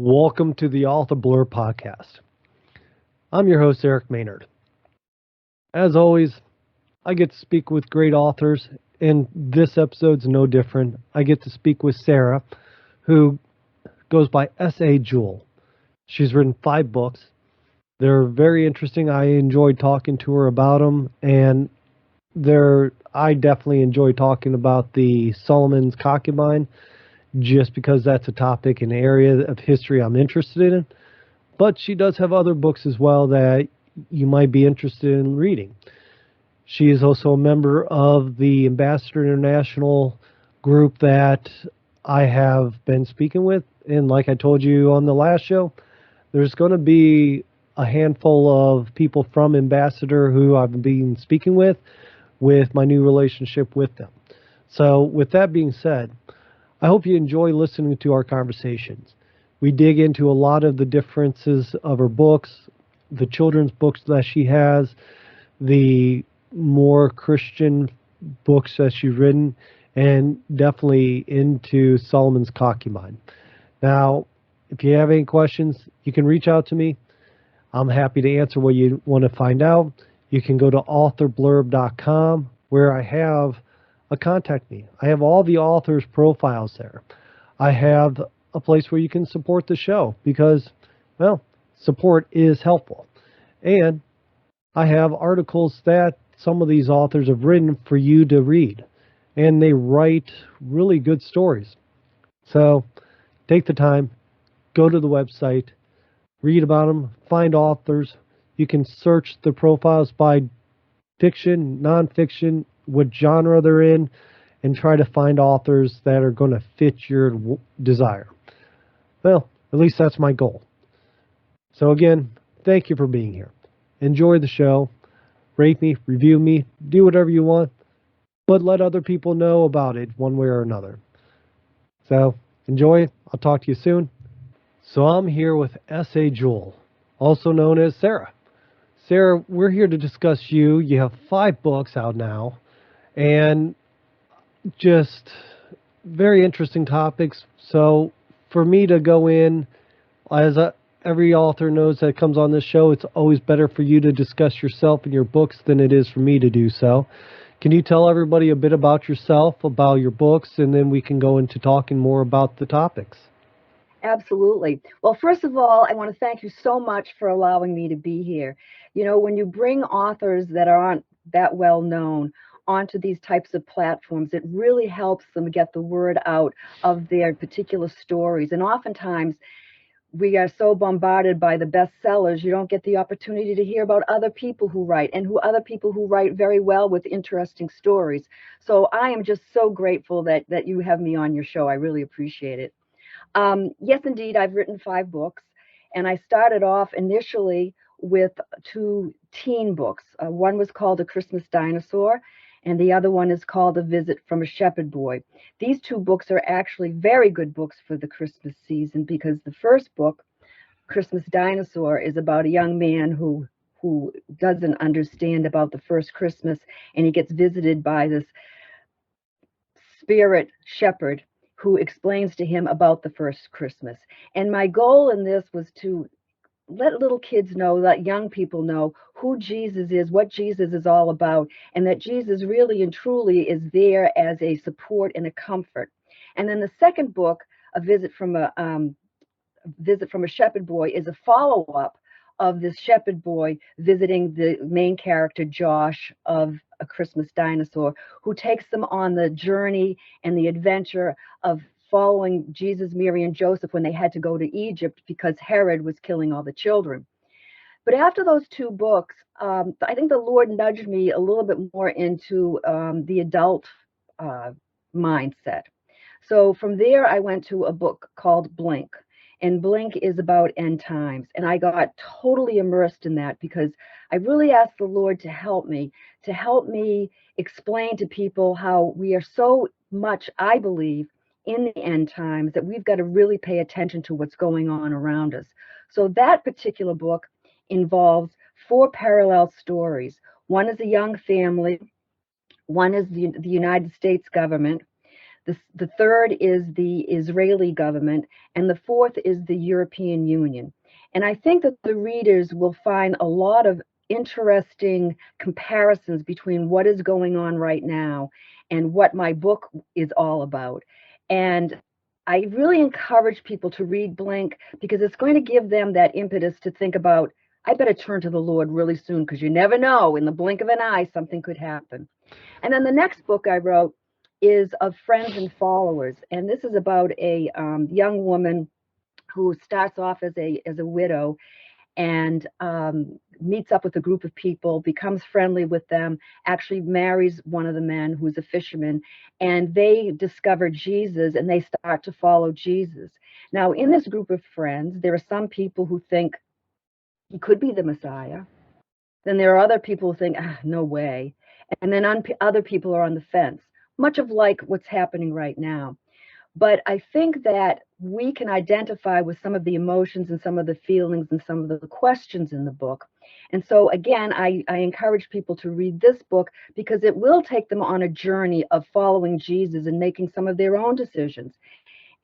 Welcome to the Author Blurb podcast. I'm your host, Eric Maynard. As always, I get to speak with great authors, and this episode's no different. I get to speak with Sara, who goes by S.A. Jewell. She's written 5 books. They're very interesting. I enjoyed talking to her about them, and I definitely enjoy talking about the Solomon's Concubine, just because that's a topic and area of history I'm interested in. But she does have other books as well that you might be interested in reading. She is also a member of the Ambassador International group that I have been speaking with. And like I told you on the last show, there's going to be a handful of people from Ambassador who I've been speaking with my new relationship with them. So with that being said, I hope you enjoy listening to our conversations. We dig into a lot of the differences of her books, the children's books that she has, the more Christian books that she's written, and definitely into Solomon's Concubine. Now, if you have any questions, you can reach out to me. I'm happy to answer what you want to find out. You can go to authorblurb.com, where I have a contact me. I have all the authors' profiles there. I have a place where you can support the show because, well, support is helpful. And I have articles that some of these authors have written for you to read. And they write really good stories. So take the time, go to the website, read about them, find authors. You can search the profiles by fiction, nonfiction, what genre they're in, and try to find authors that are going to fit your desire. Well, at least that's my goal. So again, thank you for being here. Enjoy the show. Rate me, review me, do whatever you want, but let other people know about it one way or another. So enjoy it. I'll talk to you soon. So I'm here with S.A. Jewell, also known as Sara. Sara, we're here to discuss you. You have 5 books out now, and just very interesting topics. So for me to go in, every author knows that comes on this show, it's always better for you to discuss yourself and your books than it is for me to do so. Can you tell everybody a bit about yourself, about your books, and then we can go into talking more about the topics? Absolutely. Well, first of all, I want to thank you so much for allowing me to be here. You know, when you bring authors that aren't that well known onto these types of platforms, it really helps them get the word out of their particular stories. And oftentimes, we are so bombarded by the bestsellers, you don't get the opportunity to hear about other people who write and other people who write very well with interesting stories. So I am just so grateful that you have me on your show. I really appreciate it. Yes, indeed, I've written 5 books, and I started off initially with 2 teen books. One was called A Christmas Dinosaur, and the other one is called A Visit from a Shepherd Boy. These 2 books are actually very good books for the Christmas season because the first book, Christmas Dinosaur, is about a young man who doesn't understand about the first Christmas, and he gets visited by this spirit shepherd who explains to him about the first Christmas. And my goal in this was to let little kids know, let young people know who Jesus is, what Jesus is all about, and that Jesus really and truly is there as a support and a comfort. And then the second book, A Visit from a Shepherd Boy, is a follow-up of this shepherd boy visiting the main character, Josh, of A Christmas Dinosaur, who takes them on the journey and the adventure of following Jesus, Mary, and Joseph when they had to go to Egypt because Herod was killing all the children. But after those 2 books, I think the Lord nudged me a little bit more into the adult mindset. So from there, I went to a book called Blink. And Blink is about end times. And I got totally immersed in that because I really asked the Lord to help me explain to people how we are so much, I believe, in the end times that we've got to really pay attention to what's going on around us. So that particular book involves 4 parallel stories. One is a young family. One is the United States government. The third is the Israeli government, and the fourth is the European Union. And I think that the readers will find a lot of interesting comparisons between what is going on right now and what my book is all about. And I really encourage people to read Blink because it's going to give them that impetus to think about, I better turn to the Lord really soon because you never know, in the blink of an eye, something could happen. And then the next book I wrote is of Friends and Followers. And this is about a young woman who starts off as a widow and meets up with a group of people, becomes friendly with them, actually marries one of the men who's a fisherman, and they discover Jesus and they start to follow Jesus. Now, in this group of friends, there are some people who think he could be the Messiah. Then there are other people who think, no way. And then other people are on the fence, much of like what's happening right now. But I think that we can identify with some of the emotions and some of the feelings and some of the questions in the book. And so, again, I encourage people to read this book because it will take them on a journey of following Jesus and making some of their own decisions.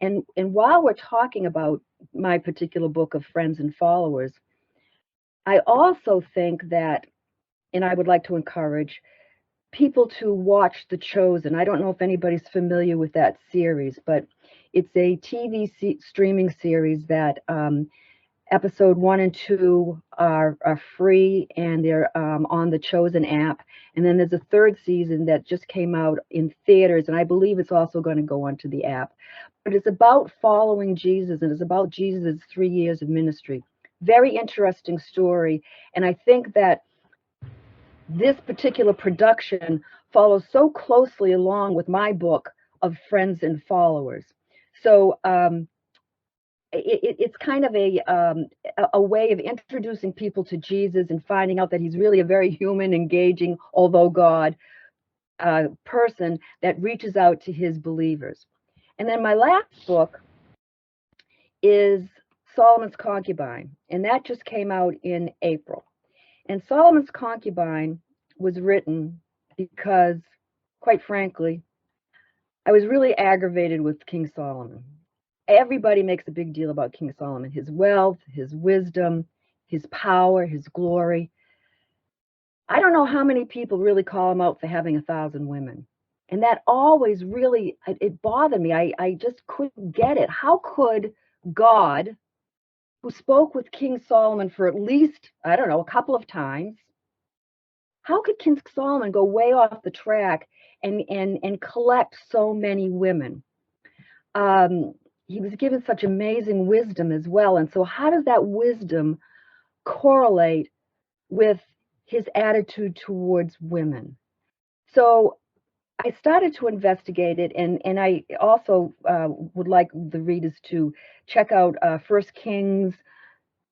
And while we're talking about my particular book of Friends and Followers, I also think that, and I would like to encourage people to watch The Chosen. I don't know if anybody's familiar with that series, but it's a TV streaming series that episode 1 and 2 are free and they're on the Chosen app. And then there's a third season that just came out in theaters, and I believe it's also going to go onto the app. But it's about following Jesus, and it's about Jesus' 3 years of ministry. Very interesting story. And I think that this particular production follows so closely along with my book of Friends and Followers. So it's kind of a way of introducing people to Jesus and finding out that he's really a very human, engaging, although God, person that reaches out to his believers. And then my last book is Solomon's Concubine, and that just came out in April. And Solomon's Concubine was written because, quite frankly, I was really aggravated with King Solomon. Everybody makes a big deal about King Solomon, his wealth, his wisdom, his power, his glory. I don't know how many people really call him out for having 1,000 women. And that always really, it bothered me. I just couldn't get it. How could God, who spoke with King Solomon for at least, I don't know, a couple of times, how could King Solomon go way off the track and collect so many women? He was given such amazing wisdom as well. And so how does that wisdom correlate with his attitude towards women? So I started to investigate it, and I also would like the readers to check out 1 Kings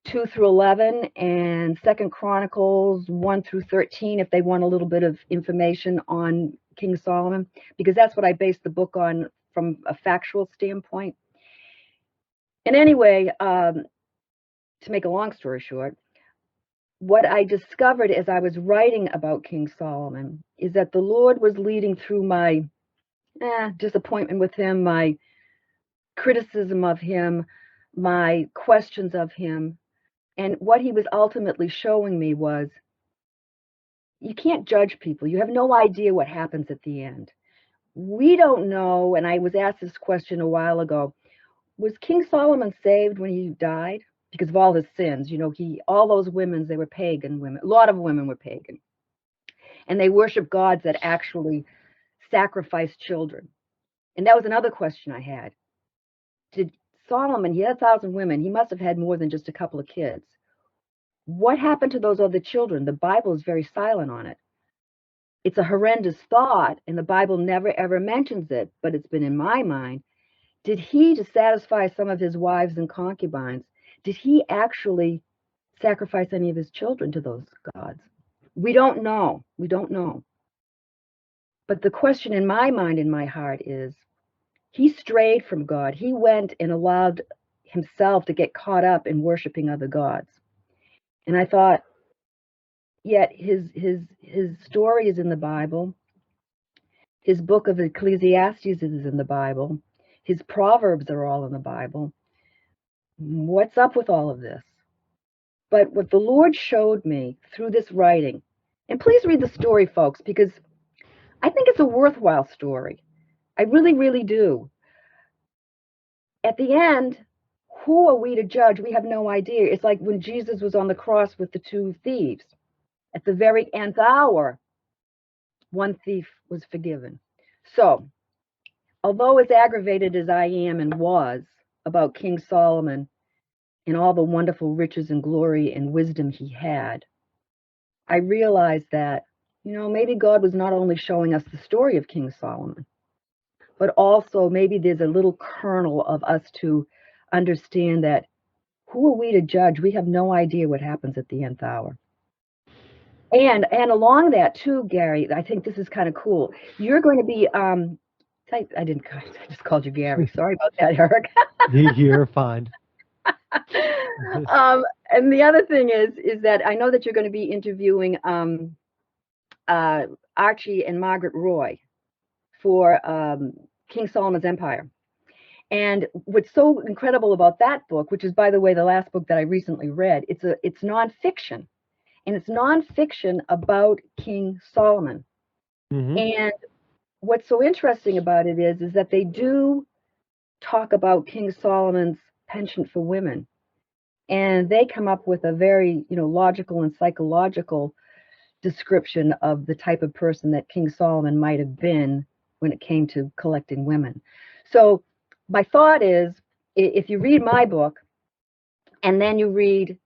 2 through 11 and 2 Chronicles 1 through 13 if they want a little bit of information on King Solomon, because that's what I based the book on from a factual standpoint. And anyway, to make a long story short, what I discovered as I was writing about King Solomon is that the Lord was leading through my disappointment with him, my criticism of him, my questions of him. And what he was ultimately showing me was, you can't judge people. You have no idea what happens at the end. We don't know, and I was asked this question a while ago, was King Solomon saved when he died? Because of all his sins. You know, all those women, they were pagan women. A lot of women were pagan. And they worshiped gods that actually sacrificed children. And that was another question I had. Did Solomon, he had 1,000 women, he must have had more than just a couple of kids. What happened to those other children? The Bible is very silent on it. It's a horrendous thought, and the Bible never ever mentions it, but it's been in my mind. Did he, to satisfy some of his wives and concubines, did he actually sacrifice any of his children to those gods? We don't know. We don't know. But the question in my mind, in my heart, is he strayed from God. He went and allowed himself to get caught up in worshiping other gods. And I thought, yet his story is in the Bible. His book of Ecclesiastes is in the Bible. His Proverbs are all in the Bible. What's up with all of this? But what the Lord showed me through this writing, and please read the story, folks, because I think it's a worthwhile story. I really, really do. At the end, who are we to judge? We have no idea. It's like when Jesus was on the cross with the two thieves. At the very nth hour, one thief was forgiven. So, although as aggravated as I am and was about King Solomon and all the wonderful riches and glory and wisdom he had, I realized that, maybe God was not only showing us the story of King Solomon, but also maybe there's a little kernel of us to understand that who are we to judge? We have no idea what happens at the nth hour. And along that too, Gary, I think this is kind of cool. You're going to be I just called you Gary. Sorry about that, Eric. You're fine. And the other thing is that I know that you're going to be interviewing Archie and Margaret Roy for King Solomon's Empire. And what's so incredible about that book, which is, by the way, the last book that I recently read, it's nonfiction, and it's nonfiction about King Solomon. Mm-hmm. And what's so interesting about it is that they do talk about King Solomon's penchant for women, and they come up with a very, logical and psychological description of the type of person that King Solomon might have been when it came to collecting women. So my thought is, if you read my book and then you read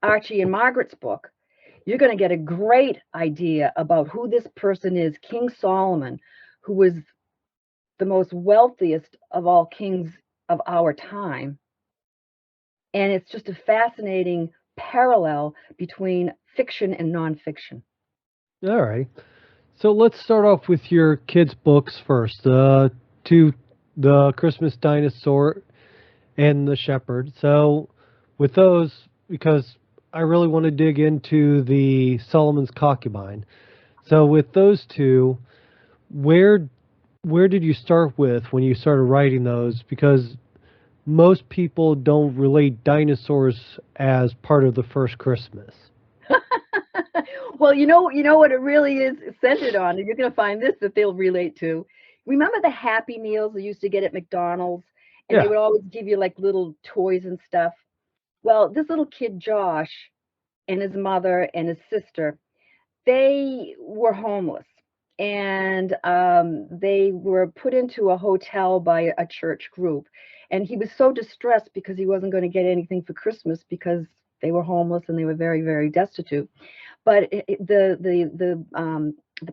Archie and Margaret's book, you're going to get a great idea about who this person is, King Solomon, who was the most wealthiest of all kings of our time. And it's just a fascinating parallel between fiction and nonfiction. All right. So let's start off with your kids' books first. The Christmas Dinosaur and the Shepherd. So with those, because I really want to dig into the Solomon's Concubine. So with those two, where did you start with when you started writing those? Because most people don't relate dinosaurs as part of the first Christmas. Well, you know what it really is centered on, and you're going to find this that they'll relate to. Remember the Happy Meals they used to get at McDonald's, and Yeah. they would always give you like little toys and stuff. Well, this little kid Josh and his mother and his sister, they were homeless, and they were put into a hotel by a church group, and he was so distressed because he wasn't going to get anything for Christmas because they were homeless and they were very, very destitute. But the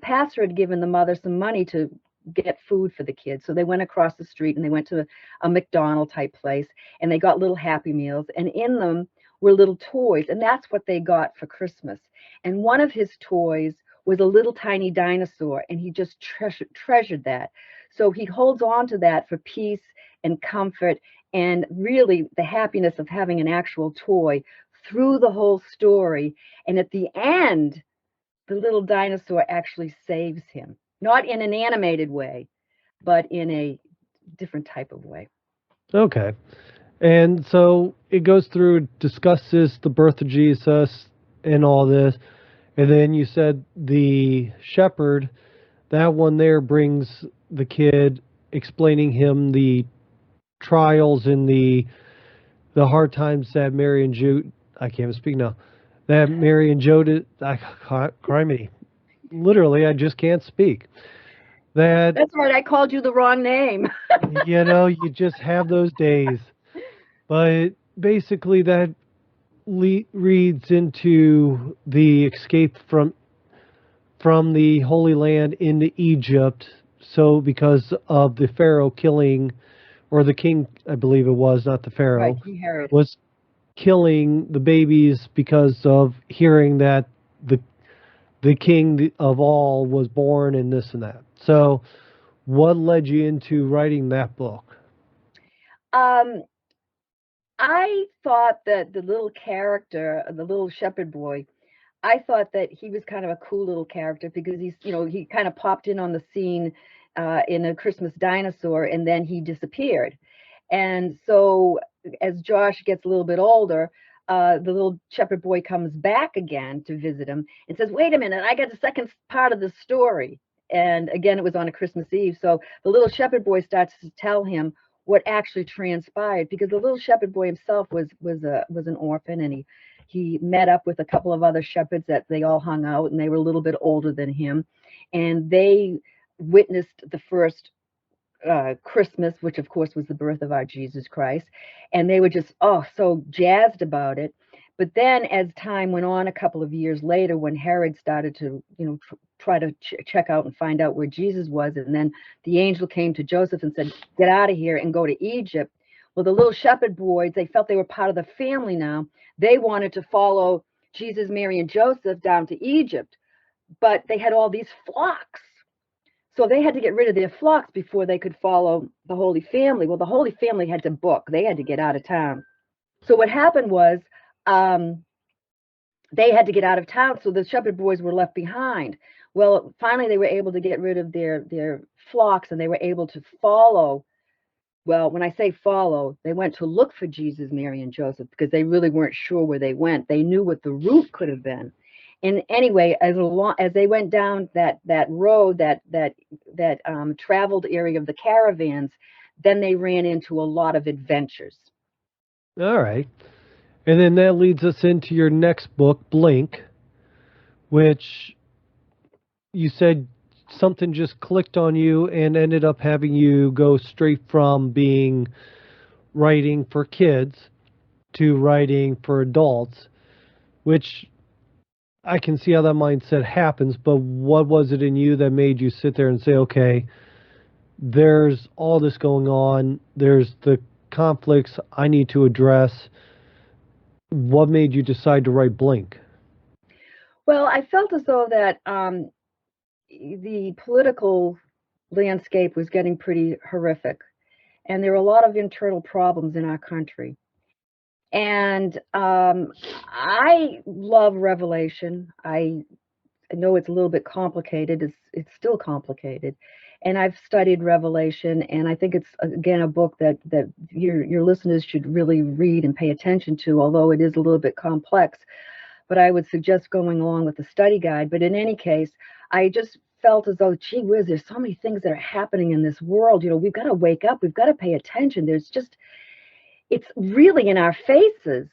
pastor had given the mother some money to get food for the kids, so they went across the street and they went to a McDonald's type place, and they got little Happy Meals, and in them were little toys, and that's what they got for Christmas. And one of his toys was a little tiny dinosaur, and he just treasured that. So he holds on to that for peace and comfort, and really the happiness of having an actual toy through the whole story. And at the end, the little dinosaur actually saves him, not in an animated way, but in a different type of way. Okay. And so it goes through, discusses the birth of Jesus and all this. And then you said the shepherd, that one there brings the kid, explaining him the trials and the hard times that Mary and Jude, I can't even speak now, that Mary and Joe did, criminy. Literally, I just can't speak. That's right, I called you the wrong name. You just have those days. But basically, that reads into the escape from the Holy Land into Egypt. So because of the Pharaoh killing, or the king, I believe it was, not the Pharaoh, Right, King Herod was killing the babies because of hearing that the king of all was born and this and that. So what led you into writing that book? I thought that the little character, the little shepherd boy, I thought that he was kind of a cool little character because he kind of popped in on the scene in A Christmas Dinosaur, and then he disappeared. And so as Josh gets a little bit older, the little shepherd boy comes back again to visit him and says, "Wait a minute, I got the second part of the story." And again, it was on a Christmas Eve. So the little shepherd boy starts to tell him what actually transpired, because the little shepherd boy himself was an orphan, and he met up with a couple of other shepherds that they all hung out, and they were a little bit older than him, and they witnessed the first Christmas, which of course was the birth of our Jesus Christ, and they were just so jazzed about it. But then, as time went on, a couple of years later, when Herod started to try to check out and find out where Jesus was, and then the angel came to Joseph and said, "Get out of here and go to Egypt." Well, the little shepherd boys, they felt they were part of the family now. They wanted to follow Jesus, Mary, and Joseph down to Egypt, but they had all these flocks. So they had to get rid of their flocks before they could follow the Holy Family. Well, the Holy Family had to book. They had to get out of town. So what happened was they had to get out of town, so the shepherd boys were left behind. Well, finally they were able to get rid of their flocks, and they were able to follow. Well, when I say follow, they went to look for Jesus, Mary, and Joseph, because they really weren't sure where they went. They knew what the route could have been. And anyway, as they went down that road, that traveled area of the caravans, then they ran into a lot of adventures. All right. And then that leads us into your next book, Blink, which you said something just clicked on you and ended up having you go straight from being writing for kids to writing for adults, which I can see how that mindset happens, but what was it in you that made you sit there and say, okay, there's all this going on, there's the conflicts I need to address. What made you decide to write Blink? Well, I felt as though that the political landscape was getting pretty horrific, and there were a lot of internal problems in our country. And I love Revelation. I know it's a little bit complicated. It's still complicated, and I've studied Revelation, and I think it's again a book that your listeners should really read and pay attention to, although it is a little bit complex. But I would suggest going along with the study guide. But in any case, I just felt as though, gee whiz, there's so many things that are happening in this world. We've got to wake up. We've got to pay attention. It's really in our faces.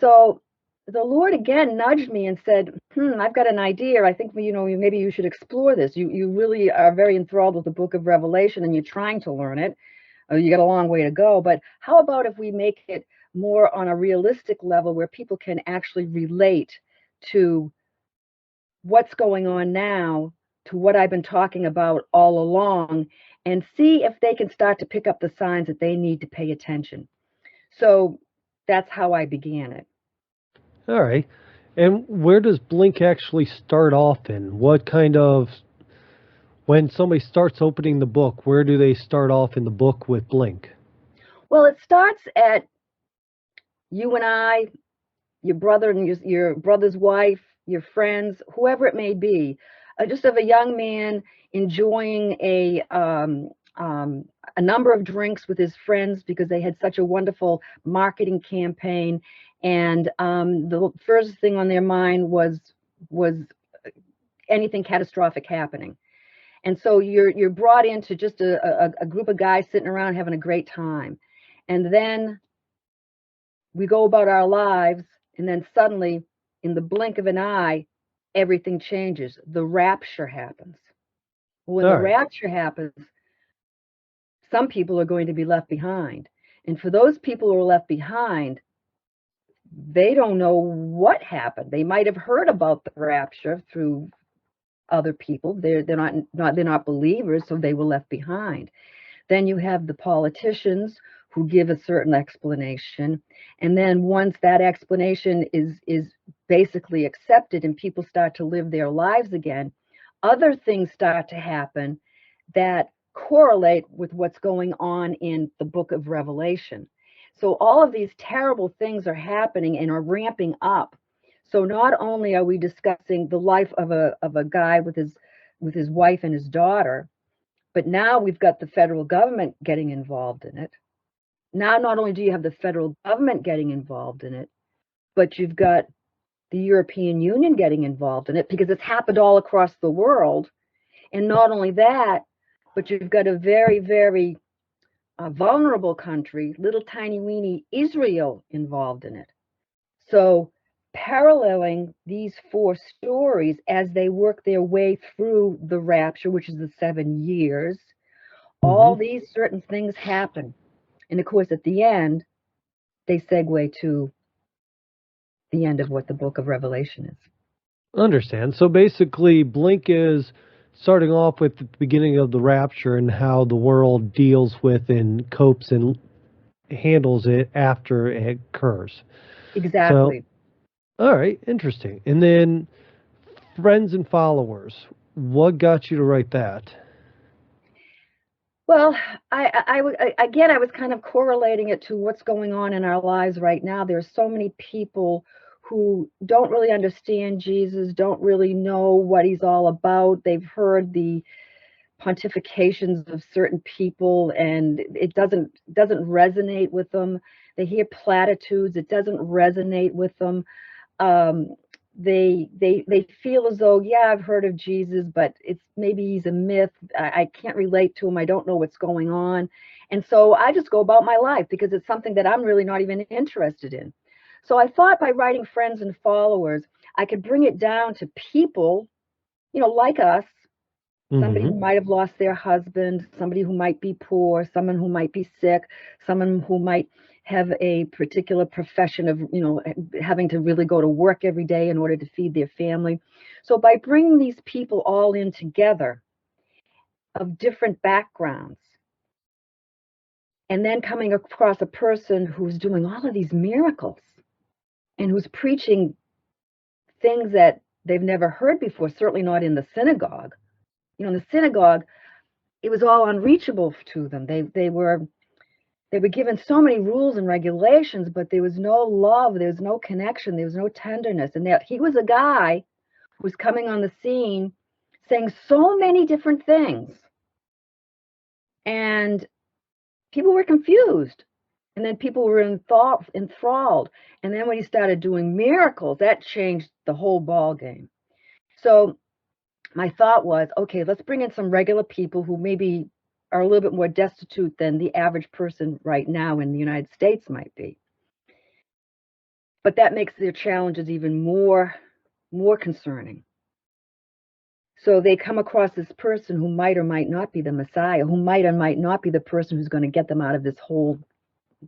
So the Lord again nudged me and said, I've got an idea. I think, maybe you should explore this. You really are very enthralled with the book of Revelation, and you're trying to learn it. You got a long way to go. But how about if we make it more on a realistic level, where people can actually relate to what's going on now, to what I've been talking about all along, and see if they can start to pick up the signs that they need to pay attention. So that's how I began it. All right. And where does Blink actually start off in? What kind of, when somebody starts opening the book, where do they start off in the book with Blink? Well, it starts at you and I, your brother and your brother's wife, your friends, whoever it may be, just of a young man enjoying a number of drinks with his friends because they had such a wonderful marketing campaign, and the first thing on their mind was anything catastrophic happening. And so you're brought into just a group of guys sitting around having a great time, and then we go about our lives, and then suddenly, in the blink of an eye, everything changes. The rapture happens. When the rapture happens, some people are going to be left behind. And for those people who are left behind, they don't know what happened. They might have heard about the rapture through other people. They're not believers, so they were left behind. Then you have the politicians who give a certain explanation, and then once that explanation is basically accepted and people start to live their lives again, other things start to happen that correlate with what's going on in the book of Revelation. So all of these terrible things are happening and are ramping up. So not only are we discussing the life of a guy with his wife and his daughter, but now we've got the federal government getting involved in it. Now, not only do you have the federal government getting involved in it, but you've got the European Union getting involved in it because it's happened all across the world. And not only that, but you've got a very, very vulnerable country, little tiny weeny Israel, involved in it. So paralleling these four stories as they work their way through the rapture, which is the 7 years, all these certain things happen. And of course, at the end, they segue to the end of what the book of Revelation is. Understand. So basically, Blink is starting off with the beginning of the rapture and how the world deals with and copes and handles it after it occurs. Exactly. So, all right, interesting. And then friends and followers. What got you to write that? Well, again, I was kind of correlating it to what's going on in our lives right now. There's so many people who don't really understand Jesus, don't really know what he's all about. They've heard the pontifications of certain people, and it doesn't resonate with them. They hear platitudes, it doesn't resonate with them. They feel as though, yeah, I've heard of Jesus, but it's maybe he's a myth. I can't relate to him. I don't know what's going on. And so I just go about my life because it's something that I'm really not even interested in. So I thought by writing friends and followers, I could bring it down to people, like us, somebody who might have lost their husband, somebody who might be poor, someone who might be sick, someone who might have a particular profession of, having to really go to work every day in order to feed their family. So by bringing these people all in together of different backgrounds, and then coming across a person who's doing all of these miracles and who's preaching things that they've never heard before, certainly not in the synagogue. In the synagogue, it was all unreachable to them. They were given so many rules and regulations, but there was no love, there was no connection, there was no tenderness. And that he was a guy who was coming on the scene saying so many different things. And people were confused. And then people were enthralled. And then when he started doing miracles, that changed the whole ball game. So my thought was, okay, let's bring in some regular people who maybe are a little bit more destitute than the average person right now in the United States might be. But that makes their challenges even more concerning. So they come across this person who might or might not be the Messiah, who might or might not be the person who's going to get them out of this whole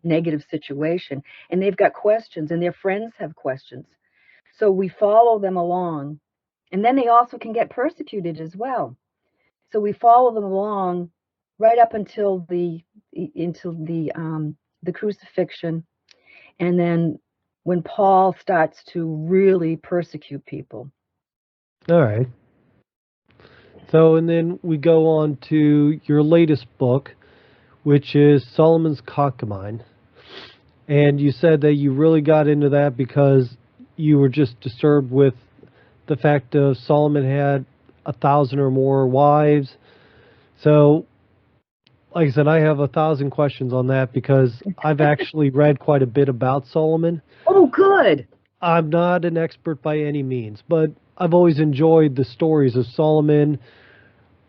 negative situation. And they've got questions, and their friends have questions. So we follow them along. And then they also can get persecuted as well. So we follow them along right up until the crucifixion, and then when Paul starts to really persecute people. All right. So, and then we go on to your latest book, which is Solomon's Concubine. And you said that you really got into that because you were just disturbed with the fact of Solomon had 1,000 or more wives. So, like I said, I have 1,000 questions on that because I've actually read quite a bit about Solomon. Oh, good. I'm not an expert by any means, but I've always enjoyed the stories of Solomon.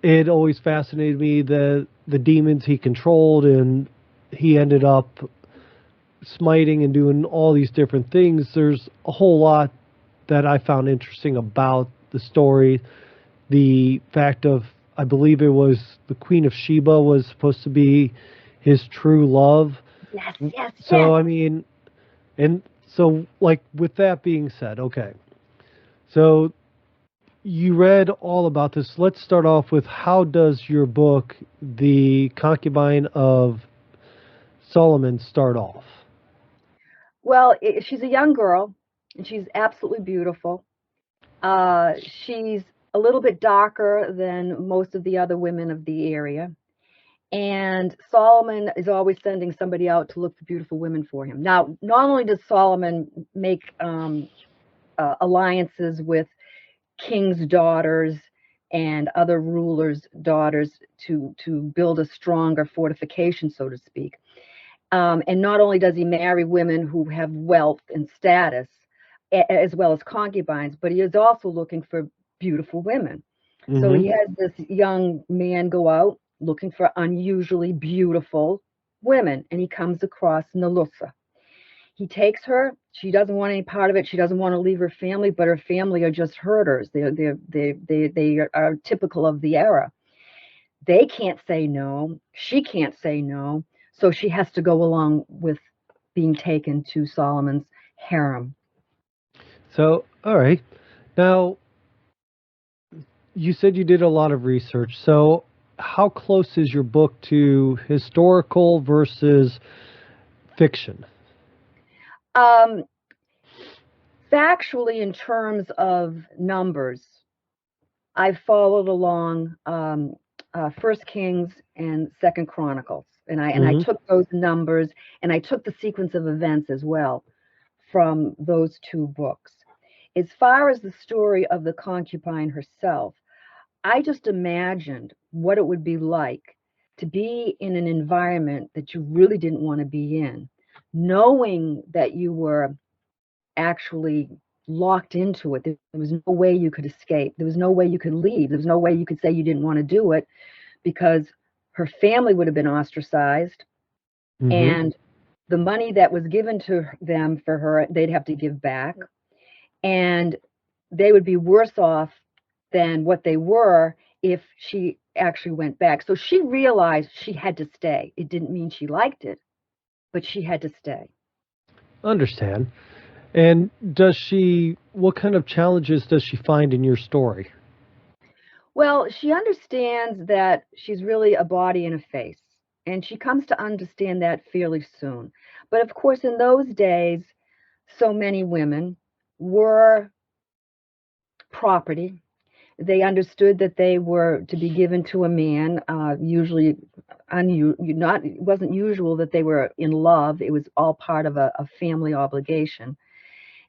It always fascinated me the demons he controlled, and he ended up smiting and doing all these different things. There's a whole lot that I found interesting about the story. The fact of, I believe it was the Queen of Sheba was supposed to be his true love. Yes. So, I mean, and so, like, with that being said, okay. So, you read all about this. Let's start off with, how does your book, The Concubine of Solomon, start off? Well, she's a young girl, and she's absolutely beautiful. She's a little bit darker than most of the other women of the area. And Solomon is always sending somebody out to look for beautiful women for him. Now, not only does Solomon make alliances with king's daughters and other rulers' daughters to build a stronger fortification, so to speak. And not only does he marry women who have wealth and status, as well as concubines, but he is also looking for beautiful women. So Mm-hmm. he has this young man go out looking for unusually beautiful women, and he comes across Nalusa. He takes her. She doesn't want any part of it. She doesn't want to leave her family, but her family are just herders. They are typical of the era. They can't say no. She can't say no. So she has to go along with being taken to Solomon's harem. So, all right. Now, you said you did a lot of research. So, how close is your book to historical versus fiction? Um, Factually, in terms of numbers, I followed along First Kings and Second Chronicles, and I Mm-hmm. took those numbers and I took the sequence of events as well from those two books. As far as the story of the concubine herself, I just imagined what it would be like to be in an environment that you really didn't want to be in, knowing that you were actually locked into it. There was no way you could escape. There was no way you could leave. There was no way you could say you didn't want to do it because her family would have been ostracized, Mm-hmm. and the money that was given to them for her, they'd have to give back, and they would be worse off than what they were if she actually went back. So she realized she had to stay. It didn't mean she liked it, but she had to stay. Understand. And what kind of challenges does she find in your story? Well, she understands that she's really a body and a face, and she comes to understand that fairly soon. But of course, in those days, so many women were property. They understood that they were to be given to a man, usually not, it wasn't usual that they were in love. It was all part of a family obligation,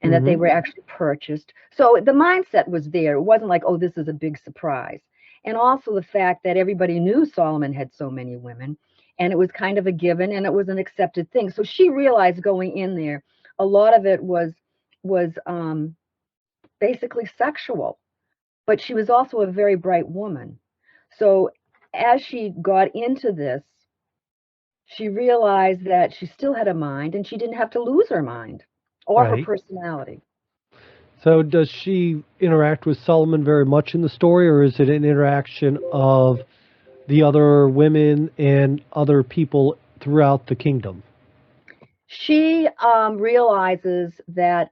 and that Mm-hmm. they were actually purchased. So the mindset was there. It wasn't like, oh, this is a big surprise. And also the fact that everybody knew Solomon had so many women, and it was kind of a given, and it was an accepted thing. So she realized going in there, a lot of it was basically sexual, but she was also a very bright woman. So as she got into this, she realized that she still had a mind and she didn't have to lose her mind or her Right. personality. So, does she interact with Solomon very much in the story, or is it an interaction of the other women and other people throughout the kingdom? She realizes that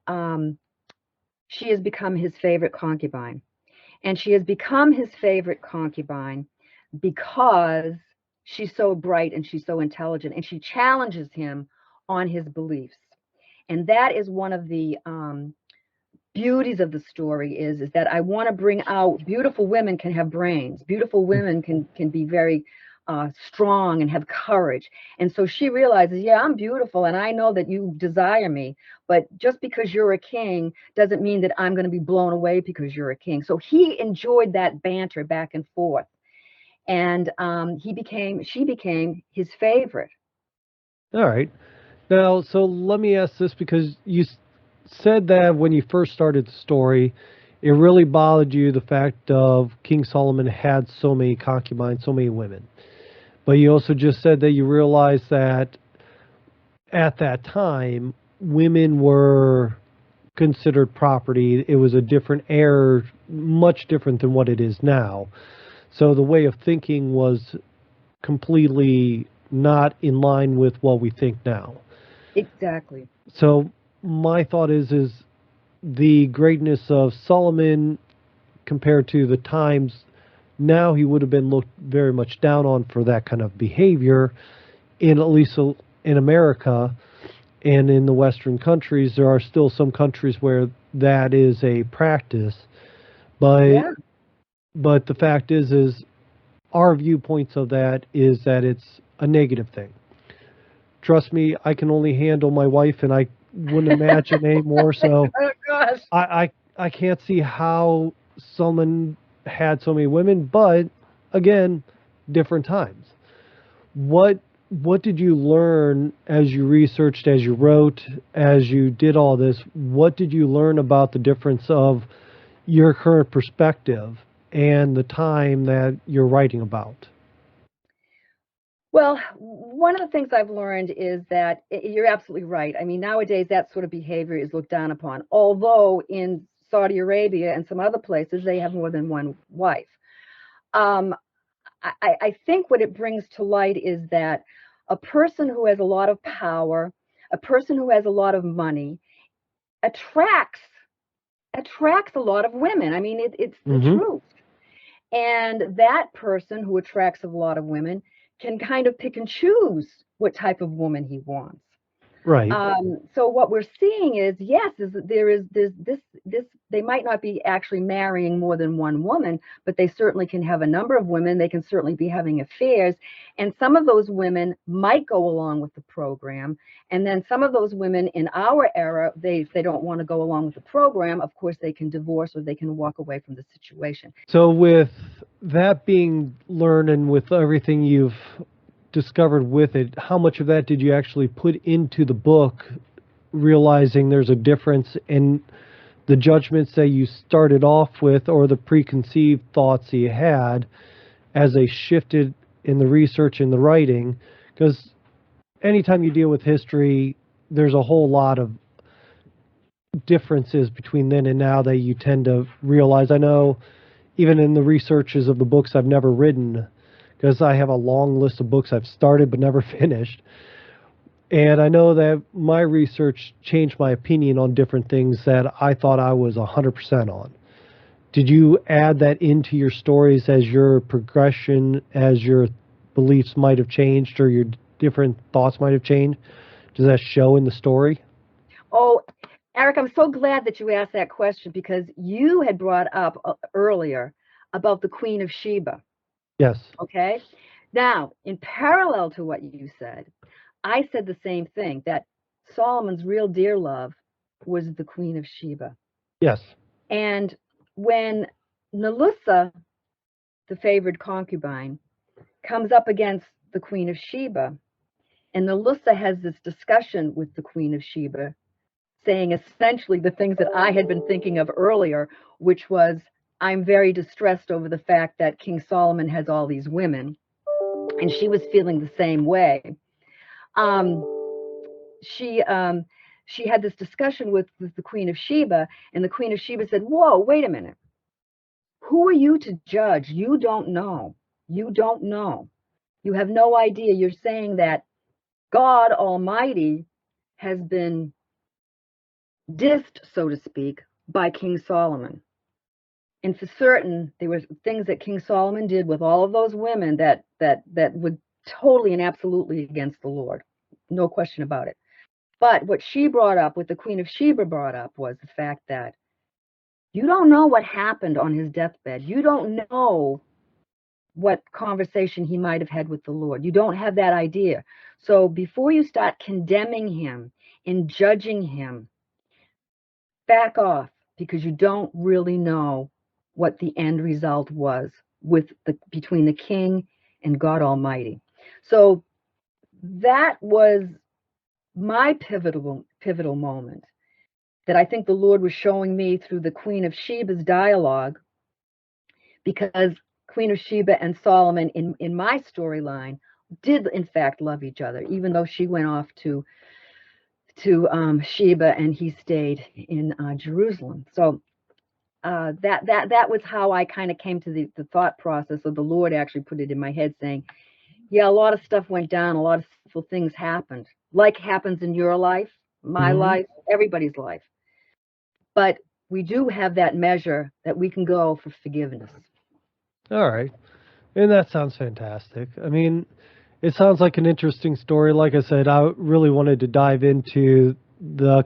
she has become his favorite concubine. And she has become his favorite concubine because she's so bright and she's so intelligent and she challenges him on his beliefs. And that is one of the beauties of the story is that I want to bring out beautiful women can have brains. Beautiful women can be very strong and have courage. And so she realizes, yeah, I'm beautiful and I know that you desire me, but just because you're a king doesn't mean that I'm going to be blown away because you're a king. So he enjoyed that banter back and forth, and she became his favorite. All right. Now, so let me ask this because said that when you first started the story, it really bothered you the fact of King Solomon had so many concubines, so many women. But you also just said that you realized that at that time, women were considered property. It was a different era, much different than what it is now. So the way of thinking was completely not in line with what we think now. Exactly. So my thought is the greatness of Solomon compared to the times now, he would have been looked very much down on for that kind of behavior. In at least in America and in the Western countries, there are still some countries where that is a practice. But Yeah. the fact is our viewpoints of that is that it's a negative thing. Trust me, I can only handle my wife, and I wouldn't imagine any more. So, Oh gosh. I can't see how someone had so many women, but again, different times. What did you learn as you researched, as you wrote, as you did all this? What did you learn about the difference of your current perspective and the time that you're writing about? Well, one of the things I've learned is that you're absolutely right. I mean, nowadays that sort of behavior is looked down upon, although in Saudi Arabia and some other places they have more than one wife. Um, I think what it brings to light is that a person who has a lot of power, a person who has a lot of money, attracts a lot of women. I mean, it's the Mm-hmm. truth. And that person who attracts a lot of women can kind of pick and choose what type of woman he wants. Right. So what we're seeing is, yes, is that there's this they might not be actually marrying more than one woman, but they certainly can have a number of women. They can certainly be having affairs, and some of those women might go along with the program, and then some of those women in our era, if they don't want to go along with the program, of course they can divorce or they can walk away from the situation. So with that being learned and with everything you've discovered with it, how much of that did you actually put into the book, realizing there's a difference in the judgments that you started off with or the preconceived thoughts you had as they shifted in the research and the writing? Because anytime you deal with history, there's a whole lot of differences between then and now that you tend to realize. I know even in the researches of the books I've never written, because I have a long list of books I've started but never finished. And I know that my research changed my opinion on different things that I thought I was 100% on. Did you add that into your stories as your progression, as your beliefs might have changed or your different thoughts might have changed? Does that show in the story? Oh, Eric, I'm so glad that you asked that question because you had brought up earlier about the Queen of Sheba. Yes. Okay. Now, in parallel to what you said, I said the same thing, that Solomon's real dear love was the Queen of Sheba. Yes. And when Nalusa, the favored concubine, comes up against the Queen of Sheba, and Nalusa has this discussion with the Queen of Sheba, saying essentially the things that I had been thinking of earlier, which was, I'm very distressed over the fact that King Solomon has all these women. And she was feeling the same way. Um, she she had this discussion with the Queen of Sheba, and the Queen of Sheba said, "Whoa, wait a minute. Who are you to judge? You don't know. You don't know. You have no idea. You're saying that God Almighty has been dissed, so to speak, by King Solomon. And for certain, there were things that King Solomon did with all of those women that would totally and absolutely against the Lord. No question about it. But what she brought up, what the Queen of Sheba brought up, was the fact that you don't know what happened on his deathbed. You don't know what conversation he might have had with the Lord. You don't have that idea. So before you start condemning him and judging him, back off, because you don't really know what the end result was between the king and God Almighty. So that was my pivotal moment that I think the Lord was showing me through the Queen of Sheba's dialogue, because Queen of Sheba and Solomon in my storyline did in fact love each other, even though she went off to Sheba and he stayed in Jerusalem. So that was how I kind of came to the thought process of the Lord actually put it in my head, saying, yeah, a lot of stuff went down, a lot of sinful things happened, like happens in your life, my Mm-hmm. life, everybody's life. But we do have that measure that we can go for forgiveness. All right. And that sounds fantastic. I mean, it sounds like an interesting story. Like I said, I really wanted to dive into the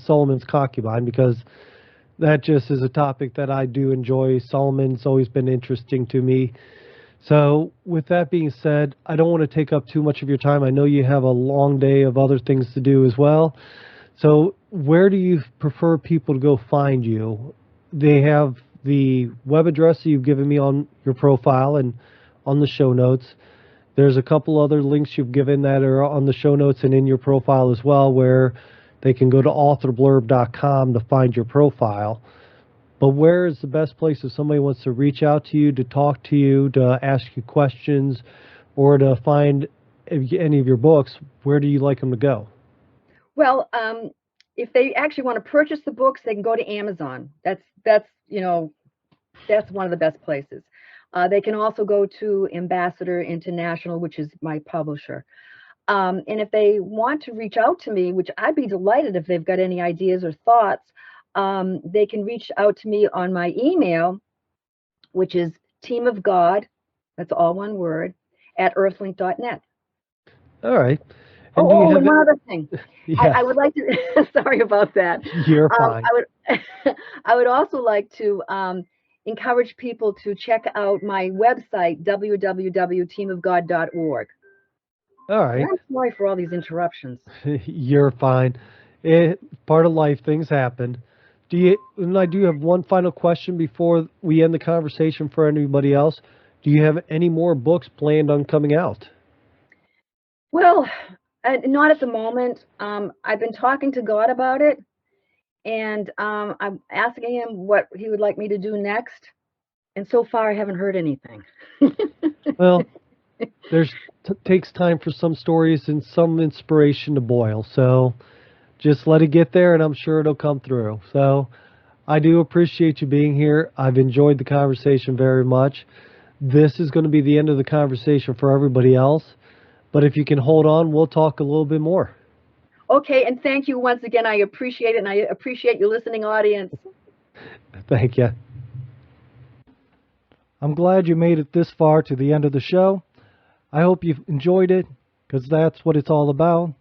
Solomon's concubine because that just is a topic that I do enjoy. Solomon's always been interesting to me. So, with that being said, I don't want to take up too much of your time. I know you have a long day of other things to do as well. So, where do you prefer people to go find you? They have the web address that you've given me on your profile and on the show notes. There's a couple other links you've given that are on the show notes and in your profile as well, where they can go to authorblurb.com to find your profile. But where is the best place if somebody wants to reach out to you, to talk to you, to ask you questions, or to find any of your books? Where do you like them to go? Well, if they actually want to purchase the books, they can go to Amazon. That's that's one of the best places. They can also go to Ambassador International, which is my publisher. And if they want to reach out to me, which I'd be delighted if they've got any ideas or thoughts, they can reach out to me on my email, which is teamofgod, that's all one word, at earthlink.net. All right. And do you Oh, have and one other thing. Yes, I would like to, sorry about that. you're fine. I would also like to encourage people to check out my website, www.teamofgod.org. All right. I'm sorry for all these interruptions. You're fine. Part of life, things happen. And I do have one final question before we end the conversation for anybody else. Do you have any more books planned on coming out? Well, not at the moment. I've been talking to God about it, and I'm asking him what he would like me to do next. And so far, I haven't heard anything. Well, takes time for some stories and some inspiration to boil. So just let it get there, and I'm sure it'll come through. So I do appreciate you being here. I've enjoyed the conversation very much. This is going to be the end of the conversation for everybody else. But if you can hold on, we'll talk a little bit more. Okay, and thank you once again. I appreciate it, and I appreciate your listening audience. Thank you. I'm glad you made it this far to the end of the show. I hope you've enjoyed it, because that's what it's all about.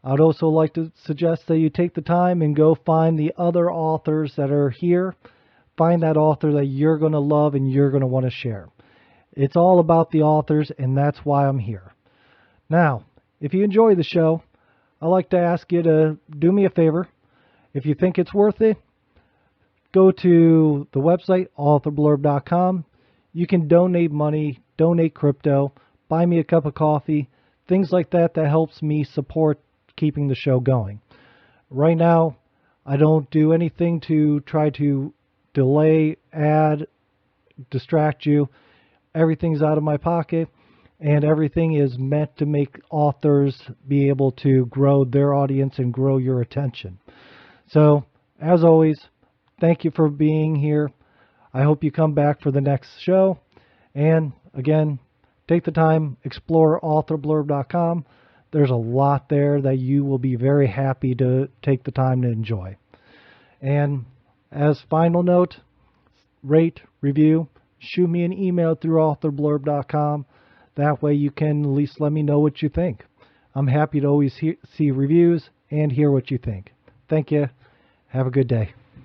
I'd also like to suggest that you take the time and go find the other authors that are here. Find that author that you're going to love and you're going to want to share. It's all about the authors, and that's why I'm here. Now, if you enjoy the show, I'd like to ask you to do me a favor. If you think it's worth it, go to the website, authorblurb.com. You can donate money, donate crypto, buy me a cup of coffee, things like that helps me support keeping the show going. Right now, I don't do anything to try to delay, add, distract you. Everything's out of my pocket, and everything is meant to make authors be able to grow their audience and grow your attention. So, as always, thank you for being here. I hope you come back for the next show. And again, take the time, explore authorblurb.com. There's a lot there that you will be very happy to take the time to enjoy. And as final note, rate, review, shoot me an email through authorblurb.com. That way you can at least let me know what you think. I'm happy to always see reviews and hear what you think. Thank you. Have a good day.